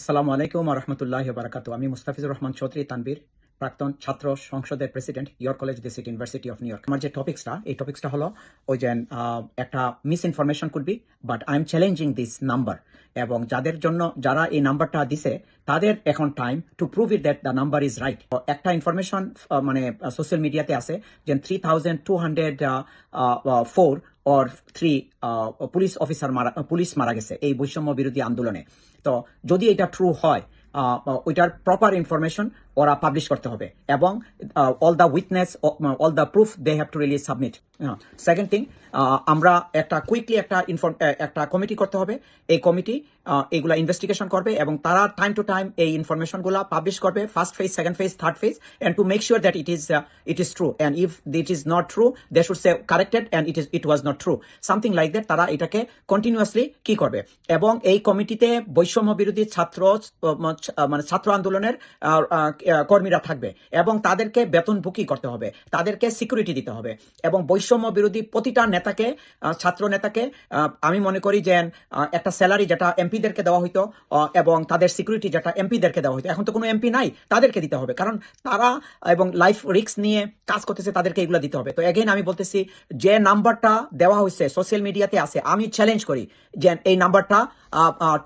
আসসালামু আলাইকুম ওয়া রাহমাতুল্লাহি ওয়া বারাকাতুহু। আমি মুস্তাফিজুর রহমান চৌধুরী তানভীর, প্রাক্তন ছাত্র সংসদের president, York college, the city university of new York. আমার যে টপিক্সটা হলো ওই যে একটা miss information could be, but I am challenging this number. এবং যারা এই নাম্বারটা দিছে তাদের এখন time to prove it that the number is right. একটা ইনফরমেশন মানে সোশ্যাল মিডিয়াতে আছে যে 3204 অর 3 পুলিশ মারা গেছে এই বৈষম্য বিরোধী আন্দোলনে। তো যদি এটা ট্রু হয়, ওইটার প্রপার ইনফরমেশন ওরা পাবলিশ করতে হবে এবং all the witness, all the proof they have to really submit. Second thing, আমরা কুইকলি একটা কমিটি করতে হবে। এই কমিটি এগুলা ইনভেস্টিগেশন করবে এবং তারা টাইম টু টাইম এই ইনফরমেশনগুলো পাবলিশ করবে, first phase, second phase, third phase, and to make sure that it is true, and if it is not true they should say corrected and it was not true, something like that. তারা এটাকে continuously কি করবে এবং এই কমিটিতে বৈষম্য বিরোধী ছাত্র আন্দোলনের কর্মীরা থাকবে এবং তাদেরকে বেতনভুকি করতে হবে, তাদেরকে সিকিউরিটি দিতে হবে এবং বৈষম্য বিরোধী প্রতিটা নেতাকে, ছাত্র নেতাকে আমি মনে করি যে একটা স্যালারি যেটা এমপিদেরকে দেওয়া হইতো এবং তাদের সিকিউরিটি যেটা এমপিদেরকে দেওয়া হইতো, এখন তো কোনো এমপি নাই, তাদেরকে দিতে হবে, কারণ তারা এবং লাইফ রিস্ক নিয়ে কাজ করতেছে, তাদেরকে এগুলো দিতে হবে। তো এগেইন আমি বলতেছি, যে নাম্বারটা দেওয়া হয়েছে সোশ্যাল মিডিয়াতে আছে, আমি চ্যালেঞ্জ করি যে এই নাম্বারটা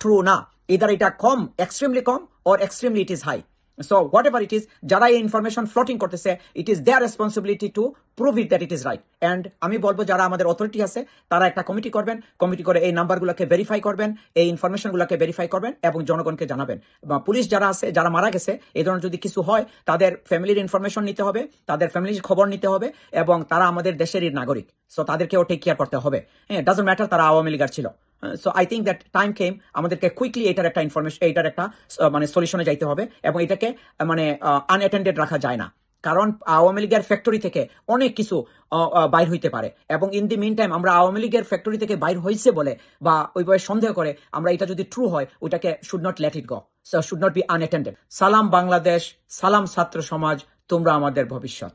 ট্রু না, ইদার এটা কম, এক্সট্রিমলি কম, or extremely it is high. So whatever it is, যারা এই ইনফরমেশন ফ্লোটিং করতেছে, it is their responsibility to prove it that it is right. And আমি বলবো যারা আমাদের অথরিটি আছে তারা একটা কমিটি করবেন, কমিটি করে এই নাম্বারগুলোকে ভেরিফাই করবেন, এই ইনফরমেশনগুলোকে ভেরিফাই করবেন এবং জনগণকে জানাবেন। বা পুলিশ যারা আছে, যারা মারা গেছে, এই ধরনের যদি কিছু হয় তাদের ফ্যামিলির ইনফরমেশন নিতে হবে, তাদের ফ্যামিলির খবর নিতে হবে এবং তারা আমাদের দেশেরই নাগরিক, সো তাদেরকেও টেক কেয়ার করতে হবে। হ্যাঁ, ডাজন্ট ম্যাটার তারা আওয়ামী লীগার ছিল। So I think that time came আমাদেরকে কুইকলি এটার একটা ইনফরমেশন, এটার একটা মানে সলিউশনে যাইতে হবে এবং এটাকে মানে আনঅ্যাটেন্ডেড রাখা যায় না, কারণ আওয়ামী লীগের ফ্যাক্টরি থেকে অনেক কিছু বাইর হইতে পারে এবং ইন দি মিন টাইম আমরা আওয়ামী লীগের ফ্যাক্টরি থেকে বাইর হয়েছে বলে বা ওইভাবে সন্দেহ করে আমরা এটা যদি ট্রু হয় ওইটাকে should not let it go, so should not be unattended. সালাম বাংলাদেশ, সালাম ছাত্র সমাজ, তোমরা আমাদের ভবিষ্যৎ।